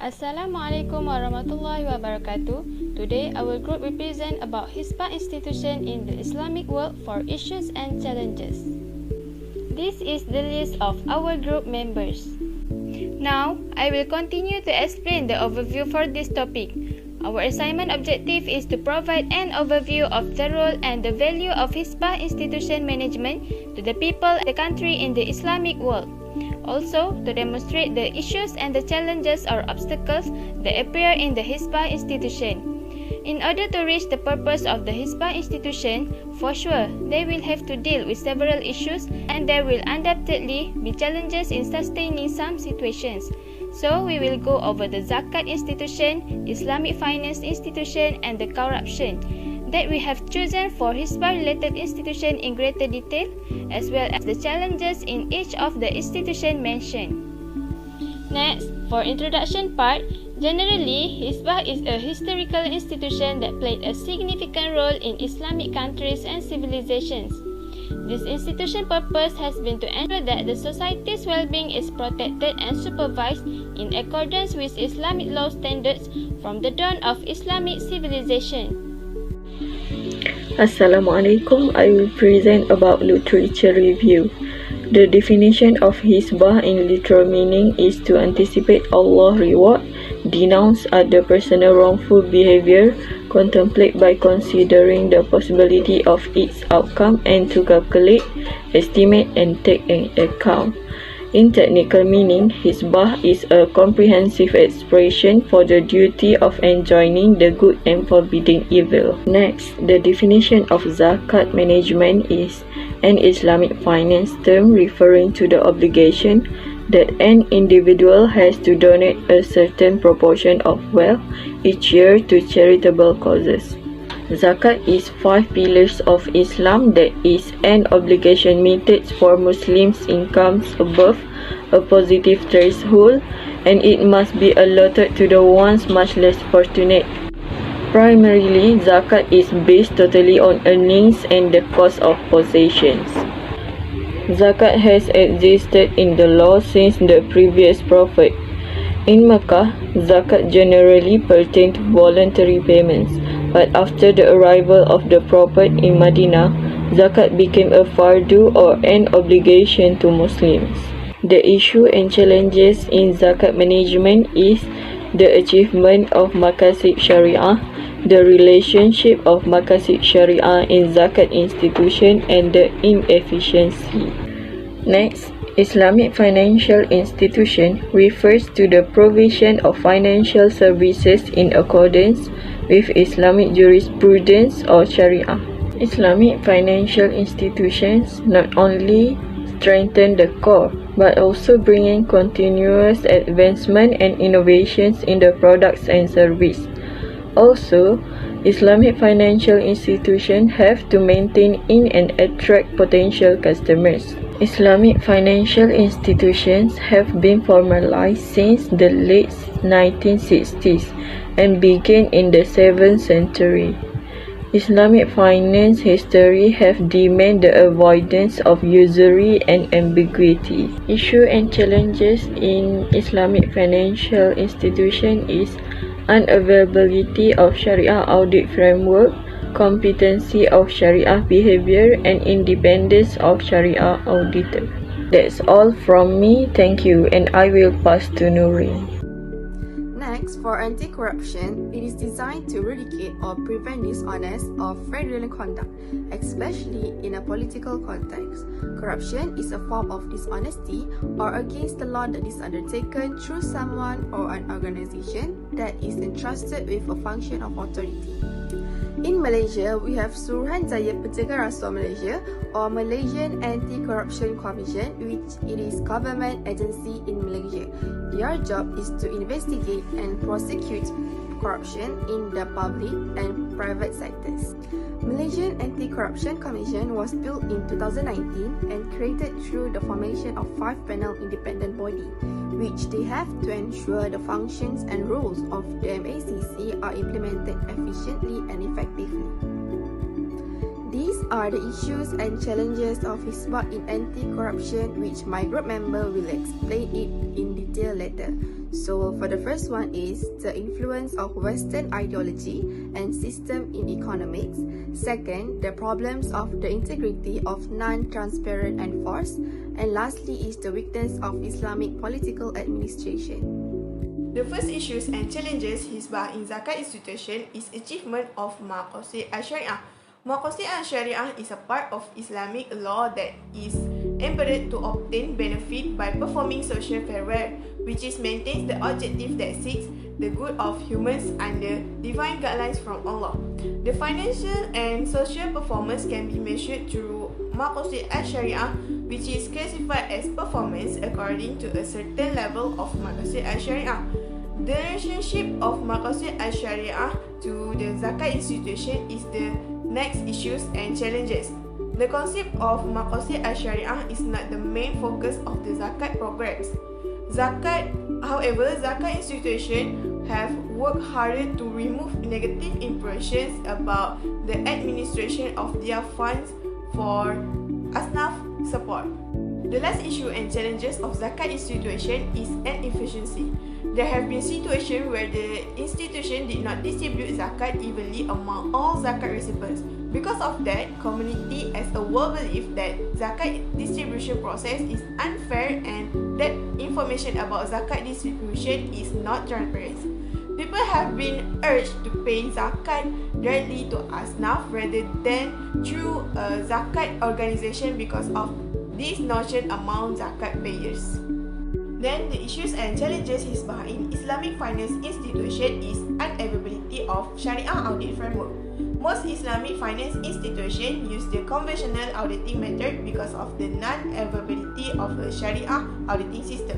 Assalamualaikum warahmatullahi wabarakatuh. Today, our group will present about Hisbah institution in the Islamic world for issues and challenges. This is the list of our group members. Now, I will continue to explain the overview for this topic. Our assignment objective is to provide an overview of the role and the value of Hisbah institution management to the people of the country in the Islamic world. Also, to demonstrate the issues and the challenges or obstacles that appear in the Hisbah institution. In order to reach the purpose of the Hisbah institution, for sure, they will have to deal with several issues and there will undoubtedly be challenges in sustaining some situations. So, we will go over the Zakat institution, Islamic finance institution and the corruption that we have chosen for Hisbah-related institution in greater detail, as well as the challenges in each of the institution mentioned. Next, for introduction part, generally, Hisbah is a historical institution that played a significant role in Islamic countries and civilizations. This institution's purpose has been to ensure that the society's well-being is protected and supervised in accordance with Islamic law standards from the dawn of Islamic civilization. Assalamualaikum. I will present about literature review. The definition of Hisbah in literal meaning is to anticipate Allah's reward, denounce other personal wrongful behavior, contemplate by considering the possibility of its outcome, and to calculate, estimate, and take an account. In technical meaning, Hisbah is a comprehensive expression for the duty of enjoining the good and forbidding evil. Next, the definition of Zakat management is an Islamic finance term referring to the obligation that an individual has to donate a certain proportion of wealth each year to charitable causes. Zakat is 5 pillars of Islam, that is, an obligation meted for Muslims' incomes above a positive threshold, and it must be allotted to the ones much less fortunate. Primarily, Zakat is based totally on earnings and the cost of possessions. Zakat has existed in the law since the previous prophet. In Mecca, Zakat generally pertained to voluntary payments, but after the arrival of the Prophet in Medina, Zakat became a fardu or an obligation to Muslims. The issue and challenges in Zakat management is the achievement of Maqasid Shariah, the relationship of Maqasid Shariah in Zakat institution, and the inefficiency. Next, Islamic financial institution refers to the provision of financial services in accordance with Islamic jurisprudence or Shariah. Islamic financial institutions not only strengthen the core, but also bring in continuous advancement and innovations in the products and service. Also, Islamic financial institutions have to maintain in and attract potential customers. Islamic financial institutions have been formalized since the late 1960s and began in the 7th century. Islamic finance history have demanded the avoidance of usury and ambiguity. Issue and challenges in Islamic financial institution is unavailability of Sharia audit framework, competency of Sharia behavior, and independence of Sharia auditor. That's all from me. Thank you, and I will pass to NURIN. Next, for anti-corruption, it is designed to eradicate or prevent dishonest or fraudulent conduct, especially in a political context. Corruption is a form of dishonesty or against the law that is undertaken through someone or an organization that is entrusted with a function of authority. In Malaysia, we have Suruhanjaya Pencegahan Rasuah Malaysia or Malaysian Anti-Corruption Commission, which it is government agency in Malaysia. Their job is to investigate and prosecute corruption in the public and private sectors. Malaysian Anti-Corruption Commission was built in 2019 and created through the formation of 5-panel independent body, which they have to ensure the functions and rules of the MACC are implemented efficiently and effectively. These are the issues and challenges of Hisbah in anti-corruption, which my group member will explain it in detail. detail later. So for the first one is the influence of Western ideology and system in economics. Second, the problems of the integrity of non-transparent and force. And lastly is the weakness of Islamic political administration. The first issues and challenges Hisbah in Zakat institution is achievement of Maqasid al-Shariah. Maqasid al-Shariah is a part of Islamic law that is embedded to obtain benefit by performing social farewell, which is maintains the objective that seeks the good of humans under divine guidelines from Allah. The financial and social performance can be measured through Maqasid al-Shariah, which is classified as performance according to a certain level of Maqasid al-Shariah. The relationship of Maqasid al-Shariah to the Zakat institution is the next issues and challenges. The concept of Maqasid al-Shariah is not the main focus of the Zakat programs. However, Zakat institution have worked harder to remove negative impressions about the administration of their funds for asnaf support. The last issue and challenges of Zakat institution is inefficiency. There have been situations where the institution did not distribute zakat evenly among all zakat recipients. Because of that, community as a whole believe that zakat distribution process is unfair and that information about zakat distribution is not transparent. People have been urged to pay zakat directly to asnaf rather than through a zakat organization because of this notion among zakat payers. Then the issues and challenges Hisbah in Islamic finance institution is unavailability of Sharia audit framework. Most Islamic finance institutions use the conventional auditing method because of the non-availability of a Sharia auditing system.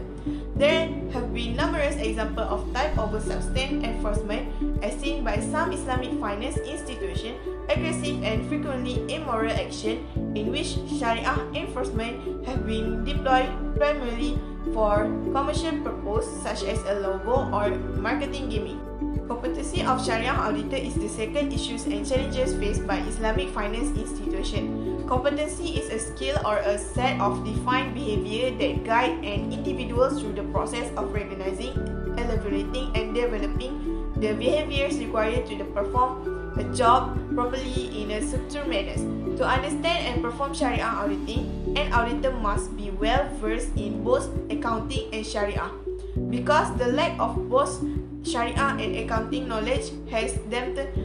There have been numerous examples of type over substance enforcement as seen by some Islamic finance institutions, aggressive and frequently immoral action in which Sharia enforcement have been deployed primarily for commercial purpose such as a logo or marketing gimmick. Competency of Sharia auditor is the second issues and challenges faced by Islamic finance institution. Competency is a skill or a set of defined behavior that guide an individual through the process of recognizing, elaborating, and developing the behaviors required to perform a job properly in a structured manner. To understand and perform Sharia auditing, an auditor must be well versed in both accounting and Sharia. Because the lack of both Sharia and accounting knowledge has dampened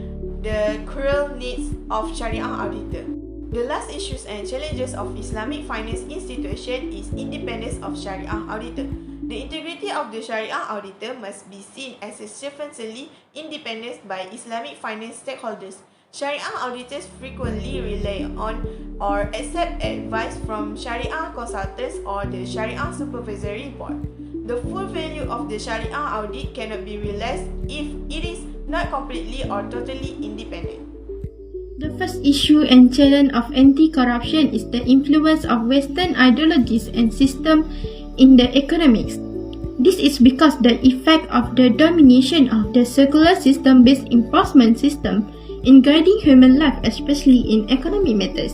the current needs of Sharia auditor. The last issues and challenges of Islamic finance institution is independence of Sharia auditor. The integrity of the Sharia auditor must be seen as a sufficiently independent by Islamic finance stakeholders. Sharia auditors frequently rely on or accept advice from Sharia consultants or the Sharia supervisory board. The full value of the Sharia audit cannot be realized if it is not completely or totally independent. The first issue and challenge of anti-corruption is the influence of Western ideologies and systems in the economics. This is because the effect of the domination of the secular system-based enforcement system in guiding human life, especially in economic matters.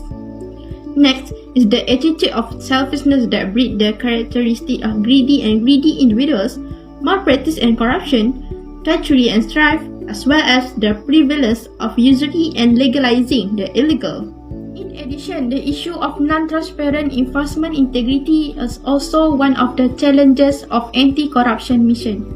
Next is the attitude of selfishness that breed the characteristic of greedy individuals, malpractice and corruption, treachery and strife, as well as the prevalence of usury and legalizing the illegal. In addition, the issue of non-transparent enforcement integrity is also one of the challenges of anti-corruption mission.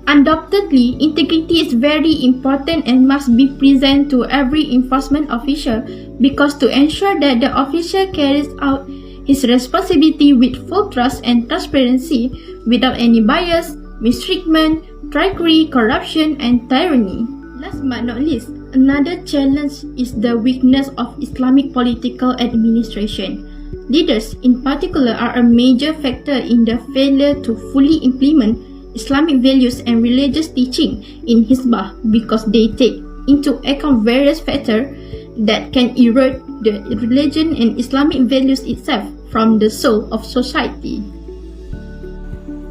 Undoubtedly, integrity is very important and must be present to every enforcement official because to ensure that the official carries out his responsibility with full trust and transparency without any bias, mistreatment, trickery, corruption, and tyranny. Last but not least, another challenge is the weakness of Islamic political administration. Leaders, in particular, are a major factor in the failure to fully implement Islamic values and religious teaching in Hisbah because they take into account various factors that can erode the religion and Islamic values itself from the soul of society.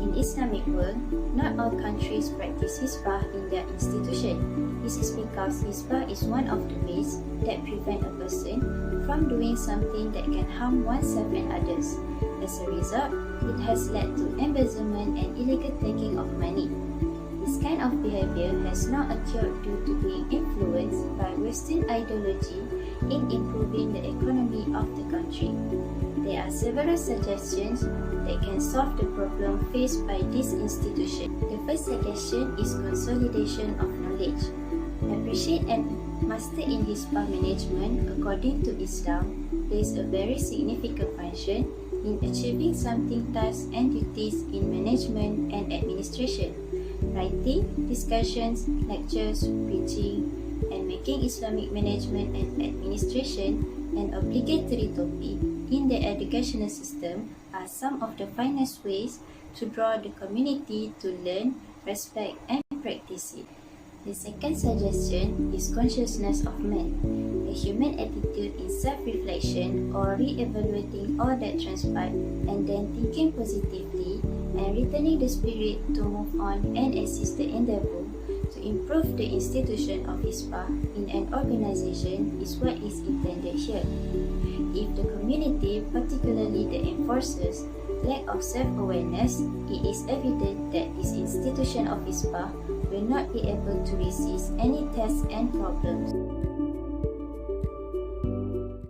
In Islamic world, not all countries practice practice Hisbah in their institution. This is because Hisbah is one of the ways that prevent a person from doing something that can harm oneself and others. As a result, it has led to embezzlement and illegal taking of money. This kind of behavior has not occurred due to being influenced by Western ideology in improving the economy of the country. There are several suggestions that can solve the problem faced by this institution. The first suggestion is consolidation of knowledge. Appreciate and master in Hisbah management, according to Islam, plays a very significant function in achieving something tasks and duties in management and administration. Writing, discussions, lectures, preaching, and making Islamic management and administration an obligatory topic in the educational system are some of the finest ways to draw the community to learn, respect, and practice it. The second suggestion is consciousness of man, a human attitude in self-reflection or re-evaluating all that transpired and then thinking positively and returning the spirit to move on and assist the endeavor to improve the institution of Hisbah in an organization is what is intended here. If the community, particularly the enforcers, lack of self-awareness, it is evident that this institution of Hisbah will not be able to resist any tests and problems.